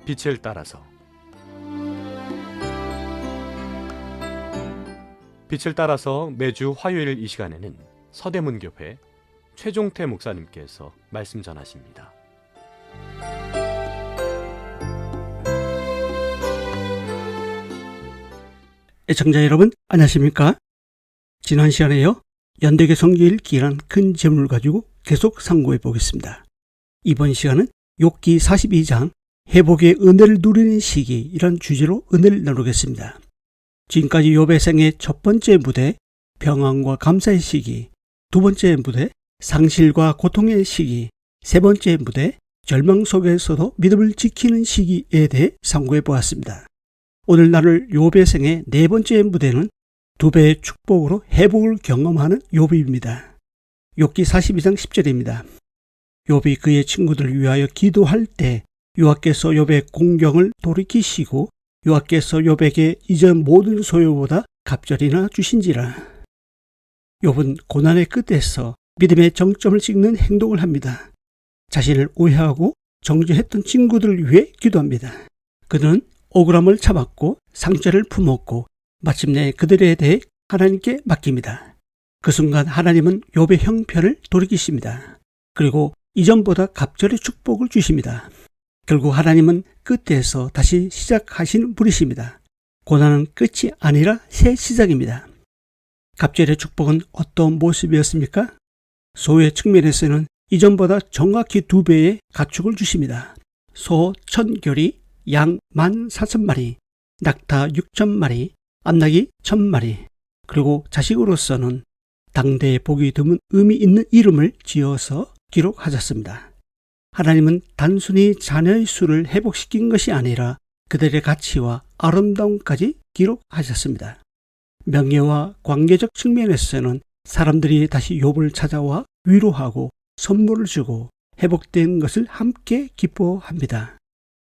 빛을 따라서. 빛을 따라서 매주 화요일 이 시간에는 서대문교회 최종태 목사님께서 말씀 전하십니다. 애청자 여러분, 안녕하십니까? 지난 시간에요, 연대계 성교읽기란 큰 제목을 가지고 계속 상고해 보겠습니다. 이번 시간은 욥기 42장 회복의 은혜를 누리는 시기, 이런 주제로 은혜를 나누겠습니다. 지금까지 욥의 생의 첫 번째 무대 평안과 감사의 시기, 두 번째 무대 상실과 고통의 시기, 세 번째 무대 절망 속에서도 믿음을 지키는 시기에 대해 상고해 보았습니다. 오늘 나눌 욥의 생의 네 번째 무대는 두 배의 축복으로 회복을 경험하는 욥입니다. 욥기 42장 10절입니다. 욥이 그의 친구들을 위하여 기도할 때 여호와께서 욥의 공경을 돌이키시고 여호와께서 욥에게 이전 모든 소유보다 갑절이나 주신지라. 욥은 고난의 끝에서 믿음의 정점을 찍는 행동을 합니다. 자신을 오해하고 정죄했던 친구들을 위해 기도합니다. 그는 억울함을 참았고 상처를 품었고 마침내 그들에 대해 하나님께 맡깁니다. 그 순간 하나님은 욥의 형편을 돌이키십니다. 그리고 이전보다 갑절의 축복을 주십니다. 결국 하나님은 끝에서 다시 시작하시는 분이십니다. 고난은 끝이 아니라 새 시작입니다. 갑절의 축복은 어떤 모습이었습니까? 소의 측면에서는 이전보다 정확히 두 배의 가축을 주십니다. 소 1000결이, 양 14,000마리, 낙타 6,000마리, 암낙이 1,000마리, 그리고 자식으로서는 당대에 보기 드문 의미 있는 이름을 지어서 기록하셨습니다. 하나님은 단순히 자녀의 수를 회복시킨 것이 아니라 그들의 가치와 아름다움까지 기록하셨습니다. 명예와 관계적 측면에서는 사람들이 다시 욥을 찾아와 위로하고 선물을 주고 회복된 것을 함께 기뻐합니다.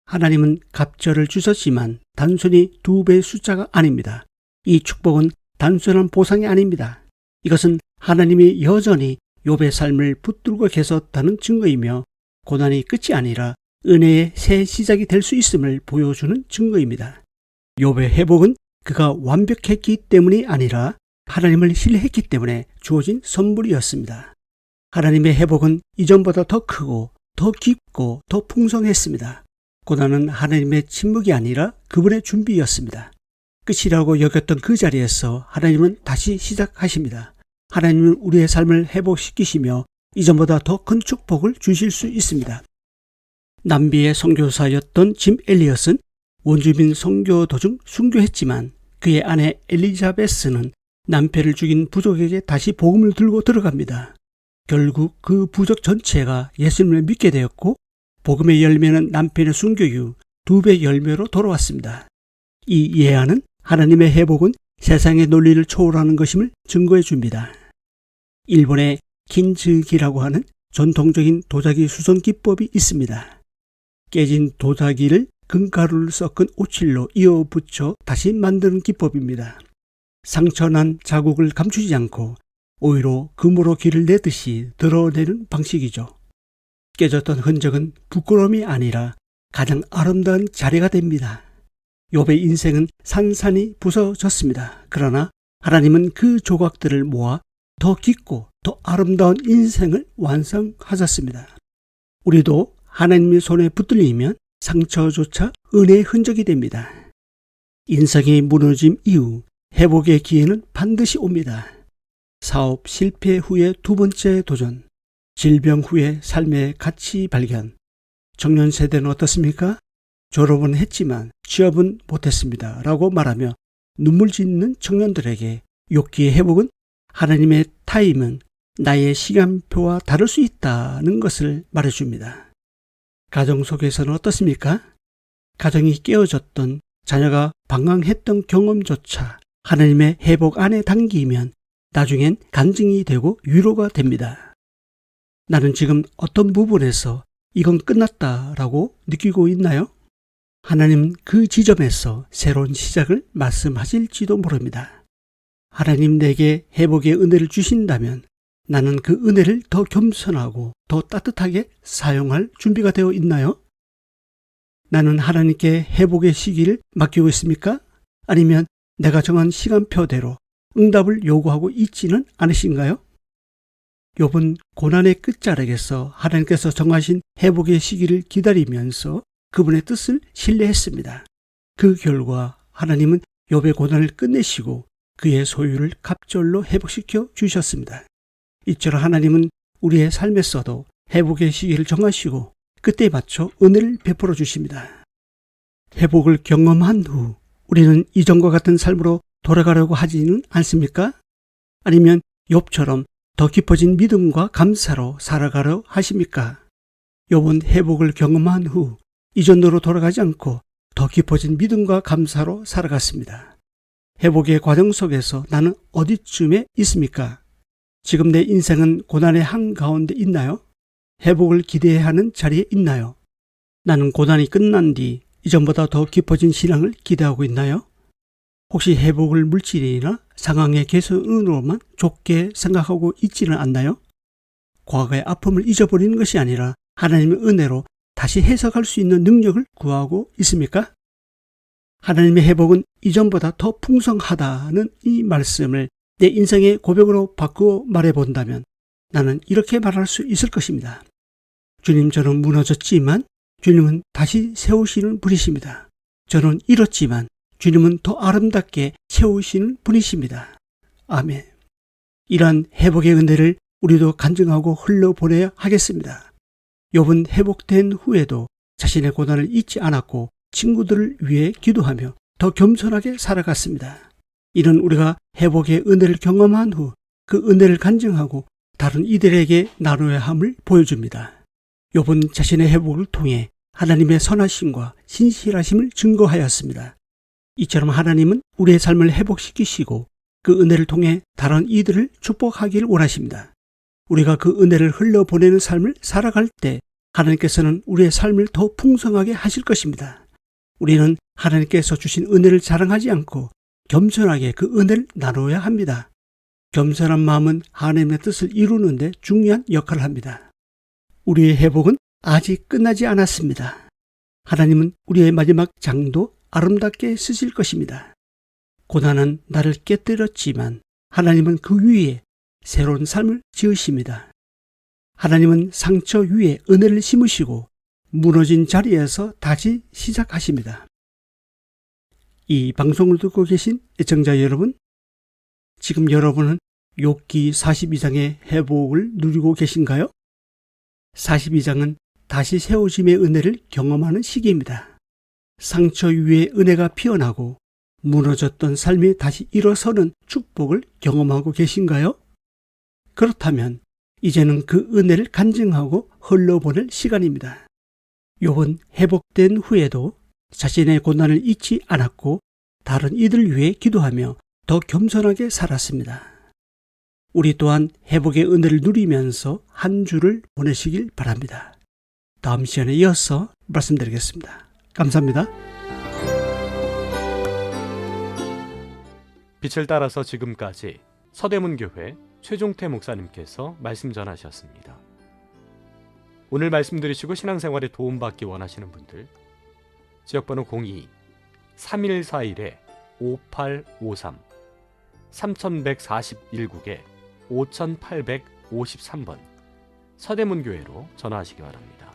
하나님은 갑절을 주셨지만 단순히 두 배의 숫자가 아닙니다. 이 축복은 단순한 보상이 아닙니다. 이것은 하나님이 여전히 욥의 삶을 붙들고 계셨다는 증거이며 고난이 끝이 아니라 은혜의 새 시작이 될 수 있음을 보여주는 증거입니다. 욥의 회복은 그가 완벽했기 때문이 아니라 하나님을 신뢰했기 때문에 주어진 선물이었습니다. 하나님의 회복은 이전보다 더 크고 더 깊고 더 풍성했습니다. 고난은 하나님의 침묵이 아니라 그분의 준비였습니다. 끝이라고 여겼던 그 자리에서 하나님은 다시 시작하십니다. 하나님은 우리의 삶을 회복시키시며 이전보다 더 큰 축복을 주실 수 있습니다. 남비의 선교사였던 짐 엘리엇은 원주민 선교 도중 순교했지만 그의 아내 엘리자베스는 남편을 죽인 부족에게 다시 복음을 들고 들어갑니다. 결국 그 부족 전체가 예수님을 믿게 되었고 복음의 열매는 남편의 순교 이후 두 배 열매로 돌아왔습니다. 이 예화는 하나님의 회복은 세상의 논리를 초월하는 것임을 증거해 줍니다. 일본의 킨즈기라고 하는 전통적인 도자기 수선 기법이 있습니다. 깨진 도자기를 금가루를 섞은 오칠로 이어붙여 다시 만드는 기법입니다. 상처난 자국을 감추지 않고 오히려 금으로 길을 내듯이 드러내는 방식이죠. 깨졌던 흔적은 부끄러움이 아니라 가장 아름다운 자리가 됩니다. 욥의 인생은 산산이 부서졌습니다. 그러나 하나님은 그 조각들을 모아 더 깊고 더 아름다운 인생을 완성하셨습니다. 우리도 하나님의 손에 붙들리면 상처조차 은혜의 흔적이 됩니다. 인생이 무너짐 이후 회복의 기회는 반드시 옵니다. 사업 실패 후의 두 번째 도전, 질병 후의 삶의 가치 발견. 청년 세대는 어떻습니까? 졸업은 했지만 취업은 못했습니다 라고 말하며 눈물 짓는 청년들에게 욥기의 회복은 하나님의 타임은 나의 시간표와 다를 수 있다는 것을 말해줍니다. 가정 속에서는 어떻습니까? 가정이 깨어졌던, 자녀가 방황했던 경험조차 하나님의 회복 안에 담기면 나중엔 간증이 되고 위로가 됩니다. 나는 지금 어떤 부분에서 이건 끝났다라고 느끼고 있나요? 하나님 그 지점에서 새로운 시작을 말씀하실지도 모릅니다. 하나님 내게 회복의 은혜를 주신다면 나는 그 은혜를 더 겸손하고 더 따뜻하게 사용할 준비가 되어 있나요? 나는 하나님께 회복의 시기를 맡기고 있습니까? 아니면 내가 정한 시간표대로 응답을 요구하고 있지는 않으신가요? 욥은 고난의 끝자락에서 하나님께서 정하신 회복의 시기를 기다리면서 그분의 뜻을 신뢰했습니다. 그 결과 하나님은 욥의 고난을 끝내시고 그의 소유를 갑절로 회복시켜 주셨습니다. 이처럼 하나님은 우리의 삶에서도 회복의 시기를 정하시고 그때에 맞춰 은혜를 베풀어 주십니다. 회복을 경험한 후 우리는 이전과 같은 삶으로 돌아가려고 하지는 않습니까? 아니면 욥처럼 더 깊어진 믿음과 감사로 살아가려 하십니까? 욥은 회복을 경험한 후 이전으로 돌아가지 않고 더 깊어진 믿음과 감사로 살아갔습니다. 회복의 과정 속에서 나는 어디쯤에 있습니까? 지금 내 인생은 고난의 한가운데 있나요? 회복을 기대해야 하는 자리에 있나요? 나는 고난이 끝난 뒤 이전보다 더 깊어진 신앙을 기대하고 있나요? 혹시 회복을 물질이나 상황의 개선으로만 좁게 생각하고 있지는 않나요? 과거의 아픔을 잊어버리는 것이 아니라 하나님의 은혜로 다시 해석할 수 있는 능력을 구하고 있습니까? 하나님의 회복은 이전보다 더 풍성하다는 이 말씀을 내 인생의 고백으로 바꾸어 말해본다면 나는 이렇게 말할 수 있을 것입니다. 주님, 저는 무너졌지만 주님은 다시 세우시는 분이십니다. 저는 잃었지만 주님은 더 아름답게 세우시는 분이십니다. 아멘. 이러한 회복의 은혜를 우리도 간증하고 흘러보내야 하겠습니다. 욥은 회복된 후에도 자신의 고난을 잊지 않았고 친구들을 위해 기도하며 더 겸손하게 살아갔습니다. 이는 우리가 회복의 은혜를 경험한 후 그 은혜를 간증하고 다른 이들에게 나눠야 함을 보여줍니다. 욥은 자신의 회복을 통해 하나님의 선하심과 신실하심을 증거하였습니다. 이처럼 하나님은 우리의 삶을 회복시키시고 그 은혜를 통해 다른 이들을 축복하기를 원하십니다. 우리가 그 은혜를 흘려보내는 삶을 살아갈 때 하나님께서는 우리의 삶을 더 풍성하게 하실 것입니다. 우리는 하나님께서 주신 은혜를 자랑하지 않고 겸손하게 그 은혜를 나눠야 합니다. 겸손한 마음은 하나님의 뜻을 이루는 데 중요한 역할을 합니다. 우리의 회복은 아직 끝나지 않았습니다. 하나님은 우리의 마지막 장도 아름답게 쓰실 것입니다. 고난은 나를 깨뜨렸지만 하나님은 그 위에 새로운 삶을 지으십니다. 하나님은 상처 위에 은혜를 심으시고 무너진 자리에서 다시 시작하십니다. 이 방송을 듣고 계신 애청자 여러분, 지금 여러분은 욥기 42장의 회복을 누리고 계신가요? 42장은 다시 세우심의 은혜를 경험하는 시기입니다. 상처 위에 은혜가 피어나고 무너졌던 삶이 다시 일어서는 축복을 경험하고 계신가요? 그렇다면 이제는 그 은혜를 간증하고 흘러보낼 시간입니다. 욥은 회복된 후에도 자신의 고난을 잊지 않았고 다른 이들 위해 기도하며 더 겸손하게 살았습니다. 우리 또한 회복의 은혜를 누리면서 한 주를 보내시길 바랍니다. 다음 시간에 이어서 말씀드리겠습니다. 감사합니다. 빛을 따라서 지금까지 서대문교회 최종태 목사님께서 말씀 전하셨습니다. 오늘 말씀 들으시고 신앙생활에 도움받기 원하시는 분들, 지역번호 02-3141-5853 3141국에 5853번 서대문교회로 전화하시기 바랍니다.